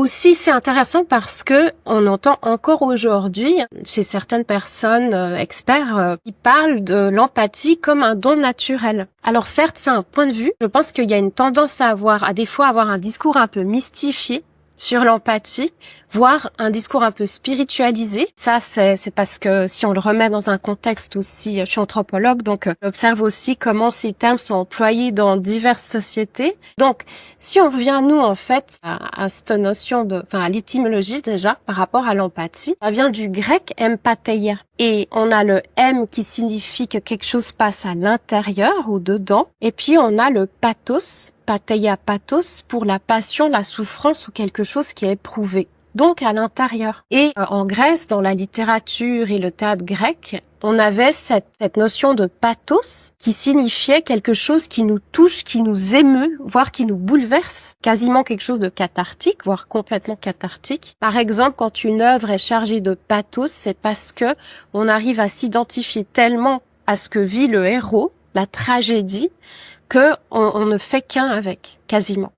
Aussi, c'est intéressant parce que on entend encore aujourd'hui chez certaines personnes experts qui parlent de l'empathie comme un don naturel. Alors certes, c'est un point de vue. Je pense qu'il y a une tendance à des fois avoir un discours un peu mystifié sur l'empathie, voire un discours un peu spiritualisé. Ça, c'est parce que si on le remet dans un contexte aussi, je suis anthropologue, donc j'observe aussi comment ces termes sont employés dans diverses sociétés. Donc, si on revient, nous, en fait, à cette notion à l'étymologie déjà, par rapport à l'empathie, ça vient du grec empatheia. Et on a le M qui signifie que quelque chose passe à l'intérieur ou dedans. Et puis, on a le pathos, patheia pathos, pour la passion, la souffrance ou quelque chose qui est éprouvé. Donc à l'intérieur. Et en Grèce, dans la littérature et le théâtre grec, on avait cette notion de pathos qui signifiait quelque chose qui nous touche, qui nous émeut, voire qui nous bouleverse, quasiment quelque chose de cathartique, voire complètement cathartique. Par exemple, quand une œuvre est chargée de pathos, c'est parce que on arrive à s'identifier tellement à ce que vit le héros, la tragédie, que on ne fait qu'un avec, quasiment.